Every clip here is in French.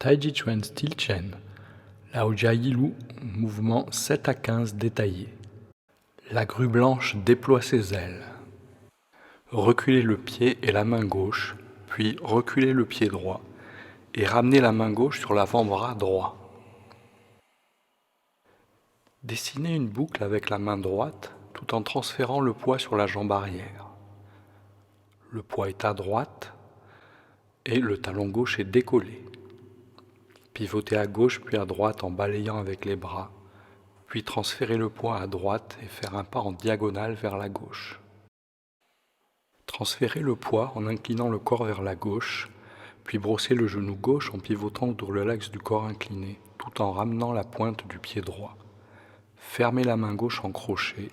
Taiji Chuan Steel Chain, Lao Jia Yilu, mouvement 7 à 15 détaillé. La grue blanche déploie ses ailes. Reculez le pied et la main gauche, puis reculez le pied droit et ramenez la main gauche sur l'avant-bras droit. Dessinez une boucle avec la main droite tout en transférant le poids sur la jambe arrière. Le poids est à droite et le talon gauche est décollé. Pivotez à gauche puis à droite en balayant avec les bras, puis transférez le poids à droite et faire un pas en diagonale vers la gauche. Transférez le poids en inclinant le corps vers la gauche, puis brossez le genou gauche en pivotant autour de l'axe du corps incliné, tout en ramenant la pointe du pied droit. Fermez la main gauche en crochet,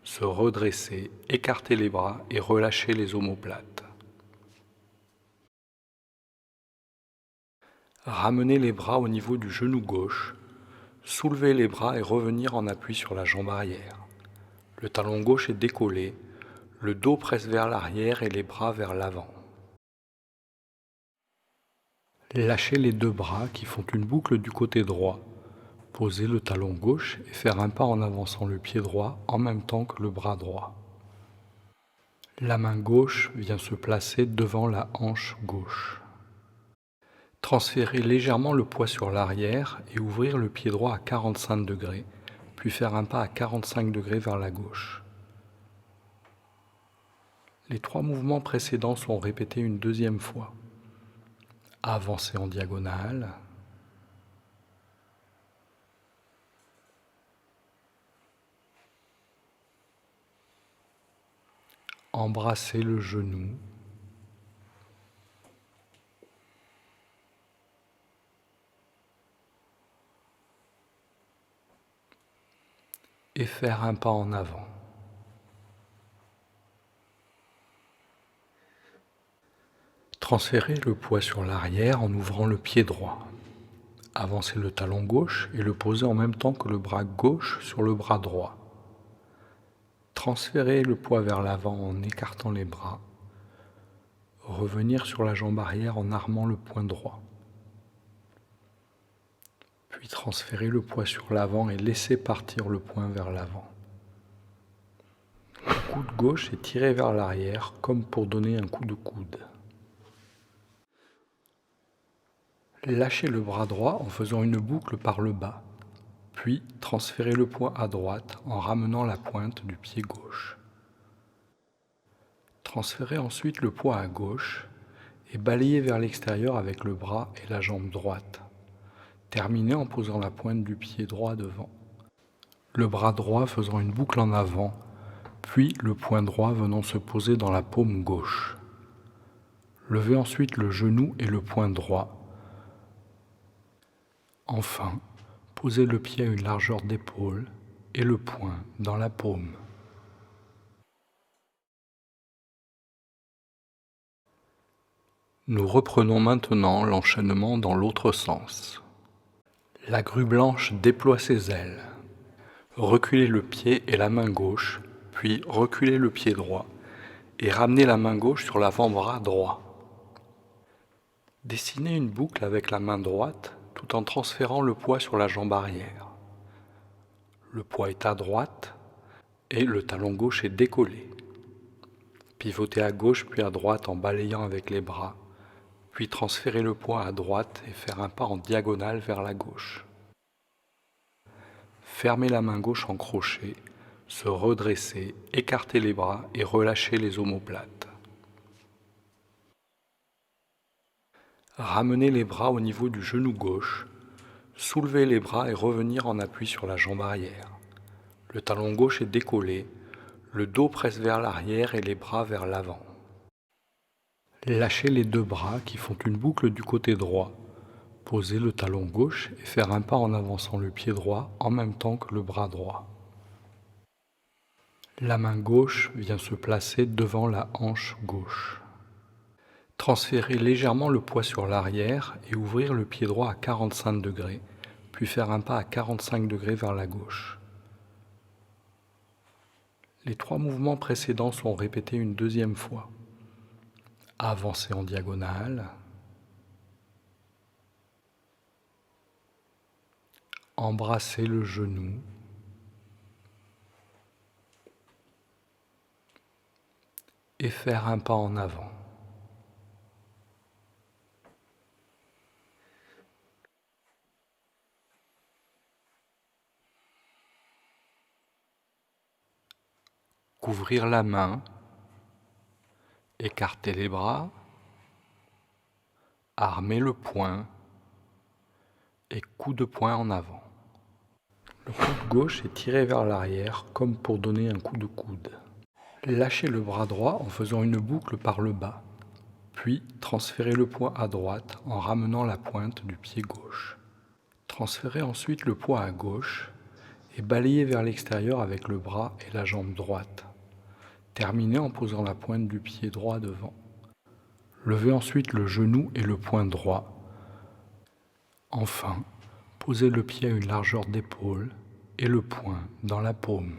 se redressez, écartez les bras et relâchez les omoplates. Ramenez les bras au niveau du genou gauche, soulevez les bras et revenir en appui sur la jambe arrière. Le talon gauche est décollé, le dos presse vers l'arrière et les bras vers l'avant. Lâchez les deux bras qui font une boucle du côté droit. Posez le talon gauche et faire un pas en avançant le pied droit en même temps que le bras droit. La main gauche vient se placer devant la hanche gauche. Transférez légèrement le poids sur l'arrière et ouvrir le pied droit à 45 degrés, puis faire un pas à 45 degrés vers la gauche. Les 3 mouvements précédents sont répétés une deuxième fois. Avancez en diagonale. Embrassez le genou. Et faire un pas en avant. Transférez le poids sur l'arrière en ouvrant le pied droit. Avancez le talon gauche et le posez en même temps que le bras gauche sur le bras droit. Transférez le poids vers l'avant en écartant les bras. Revenir sur la jambe arrière en armant le poing droit. Puis transférez le poids sur l'avant et laissez partir le poing vers l'avant. Le coude gauche est tiré vers l'arrière comme pour donner un coup de coude. Lâchez le bras droit en faisant une boucle par le bas. Puis transférez le poids à droite en ramenant la pointe du pied gauche. Transférez ensuite le poids à gauche et balayez vers l'extérieur avec le bras et la jambe droite. Terminez en posant la pointe du pied droit devant. Le bras droit faisant une boucle en avant, puis le poing droit venant se poser dans la paume gauche. Levez ensuite le genou et le poing droit. Enfin, posez le pied à une largeur d'épaule et le poing dans la paume. Nous reprenons maintenant l'enchaînement dans l'autre sens. La grue blanche déploie ses ailes. Reculez le pied et la main gauche, puis reculez le pied droit et ramenez la main gauche sur l'avant-bras droit. Dessinez une boucle avec la main droite tout en transférant le poids sur la jambe arrière. Le poids est à droite et le talon gauche est décollé. Pivotez à gauche puis à droite en balayant avec les bras, puis transférez le poids à droite et faire un pas en diagonale vers la gauche. Fermez la main gauche en crochet, se redressez, écartez les bras et relâchez les omoplates. Ramenez les bras au niveau du genou gauche, soulevez les bras et revenir en appui sur la jambe arrière. Le talon gauche est décollé, le dos presse vers l'arrière et les bras vers l'avant. Lâchez les deux bras qui font une boucle du côté droit. Posez le talon gauche et faire un pas en avançant le pied droit en même temps que le bras droit. La main gauche vient se placer devant la hanche gauche. Transférez légèrement le poids sur l'arrière et ouvrir le pied droit à 45 degrés, puis faire un pas à 45 degrés vers la gauche. Les 3 mouvements précédents sont répétés une deuxième fois. Avancez en diagonale. Embrassez le genou. Et faire un pas en avant. Couvrir la main, écarter les bras, armer le poing et coup de poing en avant. Le coude gauche est tiré vers l'arrière comme pour donner un coup de coude. Lâchez le bras droit en faisant une boucle par le bas, puis transférez le poids à droite en ramenant la pointe du pied gauche. Transférez ensuite le poids à gauche et balayez vers l'extérieur avec le bras et la jambe droite. Terminez en posant la pointe du pied droit devant. Levez ensuite le genou et le poing droit. Enfin, posez le pied à une largeur d'épaule et le poing dans la paume.